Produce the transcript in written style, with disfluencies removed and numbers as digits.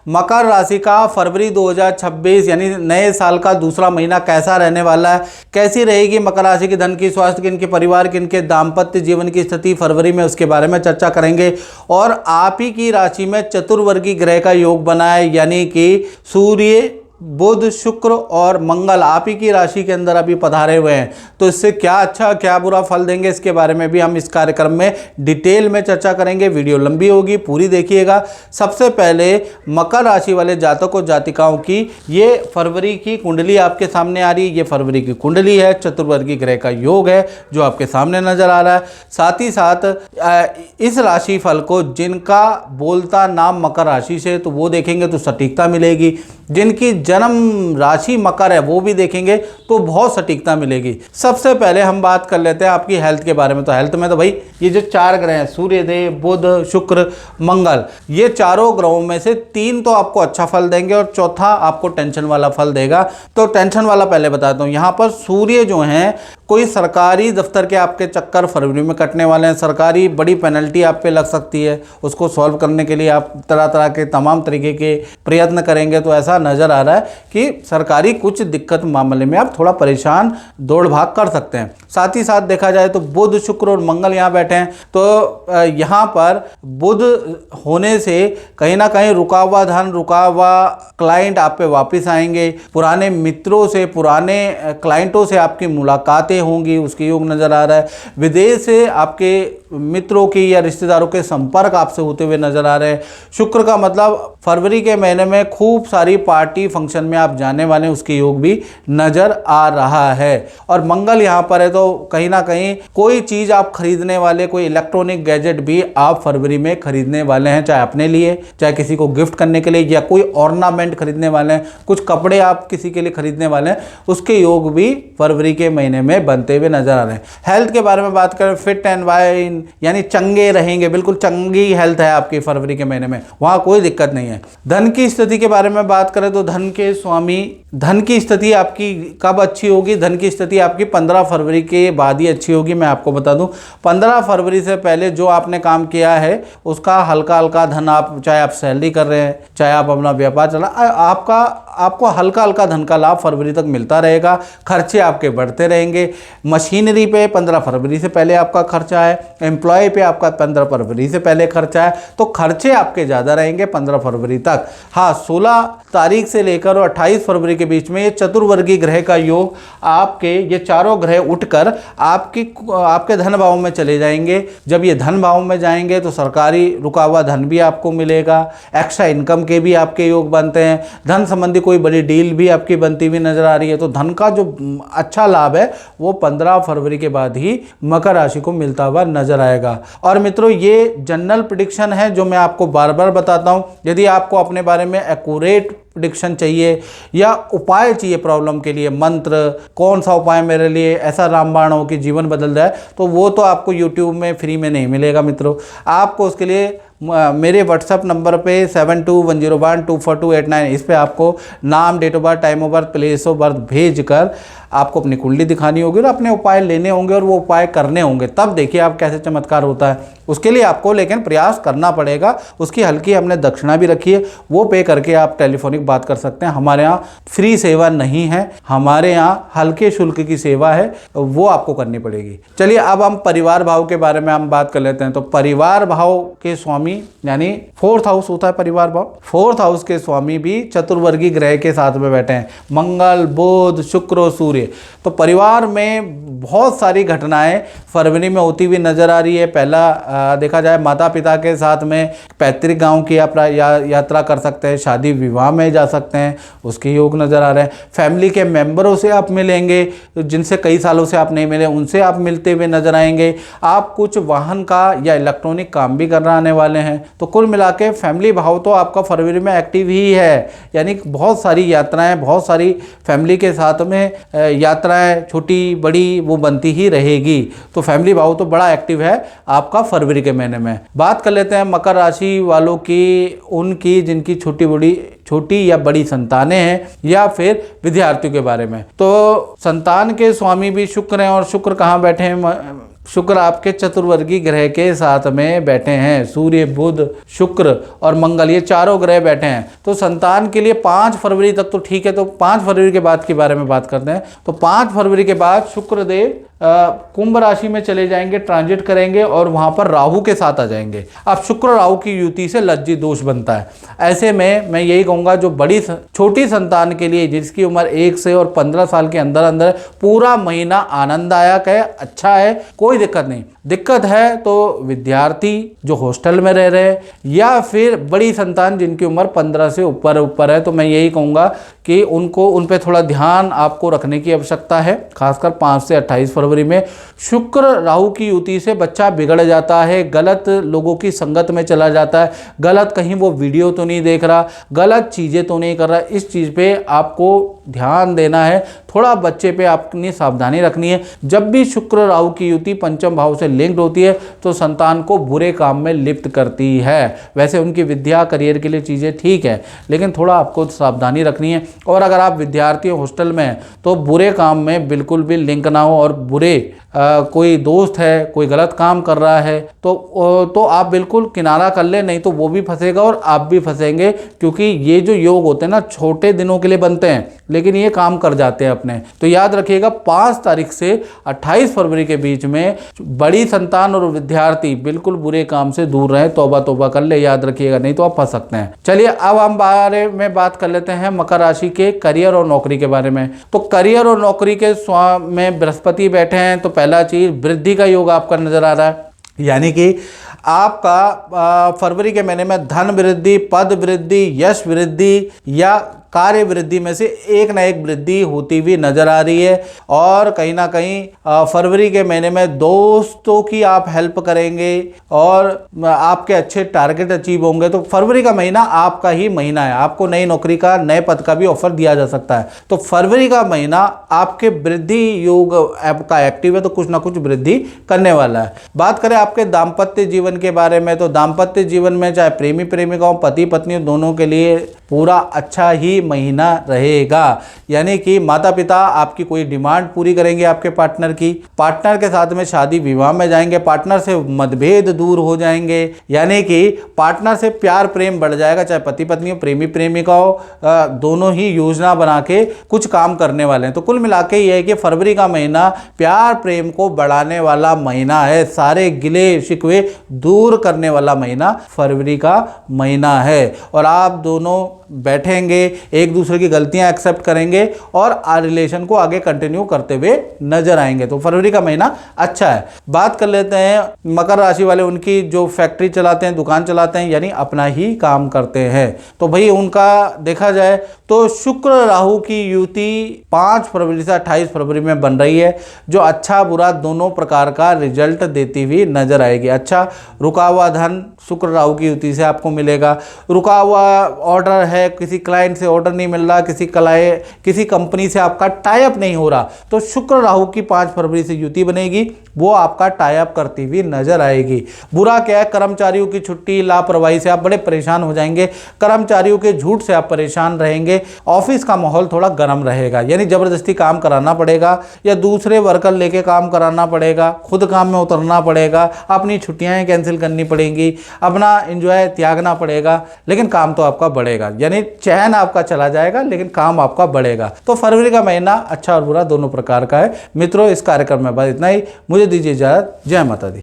मकर राशि का फरवरी 2026 यानी नए साल का दूसरा महीना कैसा रहने वाला है, कैसी रहेगी मकर राशि की धन की, स्वास्थ्य की, इनके परिवार की, इनके दाम्पत्य जीवन की स्थिति फरवरी में, उसके बारे में चर्चा करेंगे। और आप ही की राशि में चतुर्वर्गी ग्रह का योग बना है, यानी कि सूर्य, बुध, शुक्र और मंगल आप ही की राशि के अंदर अभी पधारे हुए हैं। तो इससे क्या अच्छा क्या बुरा फल देंगे, इसके बारे में भी हम इस कार्यक्रम में डिटेल में चर्चा करेंगे। वीडियो लंबी होगी, पूरी देखिएगा। सबसे पहले मकर राशि वाले जातकों जातिकाओं की ये फरवरी की कुंडली आपके सामने आ रही है। ये फरवरी की कुंडली है, चतुर्वर्गी ग्रह का योग है जो आपके सामने नजर आ रहा है। साथ ही साथ इस राशि फल को जिनका बोलता नाम मकर राशि से, तो वो देखेंगे तो सटीकता मिलेगी। जिनकी जन्म राशि मकर है वो भी देखेंगे तो बहुत सटीकता मिलेगी। सबसे पहले हम बात कर लेते हैं आपकी हेल्थ के बारे में। तो हेल्थ में तो भाई ये जो 4 ग्रह हैं, सूर्य देव, बुध, शुक्र, मंगल, ये चारों ग्रहों में से 3 तो आपको अच्छा फल देंगे और चौथा आपको टेंशन वाला फल देगा। तो टेंशन वाला पहले बताता हूँ। यहाँ पर सूर्य जो हैं, कोई सरकारी दफ्तर के आपके चक्कर फरवरी में कटने वाले हैं। सरकारी बड़ी पेनल्टी आप पे लग सकती है, उसको सॉल्व करने के लिए आप तरह तरह के तमाम तरीके के प्रयत्न करेंगे। तो ऐसा नज़र आ रहा है कि सरकारी कुछ दिक्कत मामले में आप थोड़ा परेशान दौड़ भाग कर सकते हैं। साथ ही साथ देखा जाए तो बुध, शुक्र और मंगल यहाँ बैठे हैं। तो यहाँ पर बुध होने से कहीं ना कहीं रुका हुआ धन, रुका हुआ क्लाइंट आप पे वापस आएंगे। पुराने मित्रों से, पुराने क्लाइंटों से आपकी मुलाकातें होंगी, उसके योग नज़र आ रहा है। विदेश से आपके मित्रों की या रिश्तेदारों के संपर्क आपसे होते हुए नजर आ रहे हैं। शुक्र का मतलब फरवरी के महीने में खूब सारी पार्टी फंक्शन में आप जाने वाले हैं, उसके योग भी नजर आ रहा है। और मंगल यहाँ पर है, तो कहीं ना कहीं कोई चीज़ आप खरीदने वाले, कोई इलेक्ट्रॉनिक गैजेट भी आप फरवरी में खरीदने वाले हैं, चाहे अपने लिए, चाहे किसी को गिफ्ट करने के लिए, या कोई ऑर्नामेंट खरीदने वाले हैं, कुछ कपड़े आप किसी के लिए खरीदने वाले हैं, उसके योग भी फरवरी के महीने में बनते हुए नजर आ रहे हैं। हेल्थ के बारे में बात करें, फिट एंड फाइन यानी चंगे रहेंगे, बिल्कुल चंगी हेल्थ है आपकी फरवरी के महीने में, वहां कोई दिक्कत नहीं है। धन की स्थिति के बारे में बात करें तो धन के स्वामी, धन की स्थिति आपकी कब अच्छी होगी? धन की स्थिति आपकी 15 फरवरी के बाद ही अच्छी होगी। मैं आपको बता दूं, 15 फरवरी से पहले जो आपने काम किया है उसका हल्का हल्का धन, आप चाहे आप सैलरी कर रहे हैं, चाहे आप अपना व्यापार चला, आपको हल्का हल्का धन का लाभ फरवरी तक मिलता रहेगा। खर्चे आपके बढ़ते रहेंगे। मशीनरी पे 15 फरवरी से पहले आपका खर्चा है, एम्प्लॉय पे आपका 15 फरवरी से पहले खर्चा है, तो खर्चे आपके ज़्यादा रहेंगे 15 फरवरी तक। हाँ, 16 तारीख से लेकर और 28 फरवरी के बीच में ये चतुर्वर्गी ग्रह का योग, आपके ये चारों ग्रह उठकर आपके धन भाव में चले जाएंगे। जब ये धन भाव में जाएंगे तो सरकारी रुका हुआ धन भी आपको मिलेगा, एक्स्ट्रा इनकम के भी आपके योग बनते हैं, धन संबंधी कोई बड़ी डील भी आपकी बनती हुई नजर आ रही है। तो धन का जो अच्छा लाभ है वो 15 फरवरी के बाद ही मकर राशि को मिलता हुआ नजर आएगा। और मित्रों, ये जनरल प्रेडिक्शन है जो मैं आपको बार बार बताता हूं। यदि आपको अपने बारे में एक्यूरेट प्रेडिक्शन चाहिए या उपाय चाहिए प्रॉब्लम के लिए, मंत्र, कौन सा उपाय मेरे लिए ऐसा रामबाण हो कि जीवन बदल जाए, तो वो तो आपको यूट्यूब में फ्री में नहीं मिलेगा मित्रों। आपको उसके लिए मेरे व्हाट्सएप नंबर पे 7210124289 इस पे आपको नाम, date of birth, time of birth, place of birth भेज कर आपको अपनी कुंडली दिखानी होगी और अपने उपाय लेने होंगे और वो उपाय करने होंगे। तब देखिए आप कैसे चमत्कार होता है। उसके लिए आपको लेकिन प्रयास करना पड़ेगा। उसकी हल्की हमने दक्षिणा भी रखी है, वो पे करके आप टेलीफोनिक बात कर सकते हैं। हमारे यहाँ फ्री सेवा नहीं है, हमारे यहाँ हल्के शुल्क की सेवा है, वो आपको करनी पड़ेगी। चलिए अब हम परिवार भाव के बारे में हम बात कर लेते हैं। तो परिवार भाव के स्वामी यानी 4th हाउस होता है परिवार भाव, 4th हाउस के स्वामी भी चतुर्वर्गी ग्रह के साथ में बैठे हैं, मंगल, बुध, शुक्र और सूर्य। तो परिवार में बहुत सारी घटनाएं फरवरी में होती हुई नजर आ रही है। पहला देखा जाए माता पिता के साथ में पैतृक गांव की यात्रा कर सकते हैं, शादी विवाह में जा सकते हैं, उसके योग नजर आ रहे हैं। फैमिली के मेंबरों से आप मिलेंगे, जिनसे कई सालों से आप नहीं मिले उनसे आप मिलते हुए नजर आएंगे। आप कुछ वाहन का या इलेक्ट्रॉनिक काम भी करने आने वाले हैं। तो कुल मिला के फैमिली भाव तो आपका फरवरी में एक्टिव ही है, यानी बहुत सारी यात्राएं, बहुत सारी फैमिली के साथ में यात्राएं छोटी बड़ी वो बनती ही रहेगी। तो फैमिली भाव तो बड़ा एक्टिव है आपका फरवरी के महीने में। बात कर लेते हैं मकर राशि वालों की, उनकी जिनकी छोटी या बड़ी संतानें हैं या फिर विद्यार्थियों के बारे में। तो संतान के स्वामी भी शुक्र हैं और शुक्र कहाँ बैठे हैं शुक्र आपके चतुर्वर्गी ग्रह के साथ में बैठे हैं, सूर्य बुध शुक्र और मंगल, ये चारों ग्रह बैठे हैं। तो संतान के लिए 5 फरवरी तक तो ठीक है। तो 5 फरवरी के बाद के बारे में बात करते हैं। तो 5 फरवरी के बाद शुक्रदेव कुंभ राशि में चले जाएंगे, ट्रांजिट करेंगे और वहां पर राहु के साथ आ जाएंगे। अब शुक्र राहु की युति से लज्जित दोष बनता है। ऐसे में मैं यही कहूंगा, जो छोटी संतान के लिए जिसकी उम्र 1 से और 15 साल के अंदर अंदर, पूरा महीना आनंददायक है, अच्छा है, कोई दिक्कत नहीं। दिक्कत है तो विद्यार्थी जो हॉस्टल में रह रहे हैं या फिर बड़ी संतान जिनकी उम्र 15 से ऊपर है, तो मैं यही कहूँगा कि उन पे थोड़ा ध्यान आपको रखने की आवश्यकता है। खासकर 5 से 28 फरवरी में शुक्र राहु की युति से बच्चा बिगड़ जाता है, गलत लोगों की संगत में चला जाता है, गलत कहीं वो वीडियो तो नहीं देख रहा, गलत चीज़ें तो नहीं कर रहा। इस चीज़ पे आपको ध्यान देना है, थोड़ा बच्चे पे अपनी सावधानी रखनी है। जब भी शुक्र राहु की युति पंचम भाव से लिंक्ड होती है तो संतान को बुरे काम में लिप्त करती है। वैसे उनकी विद्या करियर के लिए चीज़ें ठीक है, लेकिन थोड़ा आपको सावधानी रखनी है। और अगर आप विद्यार्थी हॉस्टल में हैं तो बुरे काम में बिल्कुल भी लिंक ना हो, और बुरे कोई दोस्त है, कोई गलत काम कर रहा है तो आप बिल्कुल किनारा कर ले, नहीं तो वो भी फंसेगा और आप भी फंसेंगे। क्योंकि ये जो योग होते हैं ना, छोटे दिनों के लिए बनते हैं लेकिन ये काम कर जाते हैं अपने। तो याद रखिएगा 5 तारीख से 28 फरवरी के बीच में बड़ी संतान और विद्यार्थी बिल्कुल बुरे काम से दूर रहें, तौबा तौबा कर ले, याद रखिएगा, नहीं तो आप फंस सकते हैं। चलिए अब हम बारे में बात कर लेते हैं मकर राशि के करियर और नौकरी के बारे में। तो करियर और नौकरी के में बृहस्पति बैठे हैं, तो पहला चीज वृद्धि का योग आपका नजर आ रहा है। यानी कि आपका फरवरी के महीने में धन वृद्धि, पद वृद्धि, यश वृद्धि या कार्य वृद्धि में से एक ना एक वृद्धि होती हुई नजर आ रही है। और कहीं ना कहीं फरवरी के महीने में दोस्तों की आप हेल्प करेंगे और आपके अच्छे टारगेट अचीव होंगे। तो फरवरी का महीना आपका ही महीना है, आपको नई नौकरी का, नए पद का भी ऑफर दिया जा सकता है। तो फरवरी का महीना आपके वृद्धि योग आपका एक्टिव है, तो कुछ ना कुछ वृद्धि करने वाला है। बात करें आपके दाम्पत्य जीवन के बारे में, तो दाम्पत्य जीवन में चाहे प्रेमी प्रेमिकाओं, पति पत्नी, दोनों के लिए पूरा अच्छा ही महीना रहेगा। यानी कि माता पिता आपकी कोई डिमांड पूरी करेंगे आपके पार्टनर की, पार्टनर के साथ में शादी विवाह में जाएंगे, पार्टनर से मतभेद दूर हो जाएंगे, यानी कि पार्टनर से प्यार प्रेम बढ़ जाएगा। चाहे पति पत्नी हो, प्रेमी प्रेमिका हो, दोनों ही योजना बना के कुछ काम करने वाले हैं। तो कुल मिला के ये है कि फरवरी का महीना प्यार प्रेम को बढ़ाने वाला महीना है, सारे गिले शिकवे दूर करने वाला महीना फरवरी का महीना है। और आप दोनों बैठेंगे, एक दूसरे की गलतियां एक्सेप्ट करेंगे और रिलेशन को आगे कंटिन्यू करते हुए नजर आएंगे। तो फरवरी का महीना अच्छा है। बात कर लेते हैं मकर राशि वाले, उनकी जो फैक्ट्री चलाते हैं, दुकान चलाते हैं, यानी अपना ही काम करते हैं। तो भाई उनका देखा जाए तो शुक्र राहु की युति 5 फरवरी से 28 फरवरी में बन रही है, जो अच्छा बुरा दोनों प्रकार का रिजल्ट देती हुई नजर आएगी। अच्छा, रुका हुआ धन शुक्र राहु की युति से आपको मिलेगा। रुका हुआ ऑर्डर है, किसी क्लाइंट से ऑर्डर नहीं मिल रहा, किसी कंपनी से आपका टाई अप नहीं हो रहा, तो शुक्र राहु की 5 फरवरी से युति बनेगी, वो आपका टाई अप करती हुई नजर आएगी। बुरा क्या है, कर्मचारियों की छुट्टी, लापरवाही से आप बड़े परेशान हो जाएंगे, कर्मचारियों के झूठ से आप परेशान रहेंगे, ऑफिस का माहौल थोड़ा गर्म रहेगा, यानी जबरदस्ती काम कराना पड़ेगा या दूसरे वर्कर लेके काम कराना पड़ेगा, खुद काम में उतरना पड़ेगा, अपनी छुट्टियां कैंसिल करनी पड़ेंगी, अपना एंजॉय त्यागना पड़ेगा, लेकिन काम तो आपका बढ़ेगा। यानी चैन आपका चला जाएगा लेकिन काम आपका बढ़ेगा। तो फरवरी का महीना अच्छा और बुरा दोनों प्रकार का है। मित्रों, इस कार्यक्रम में बस इतना ही। मुझे दीजिए इजाजत। जय माता दी।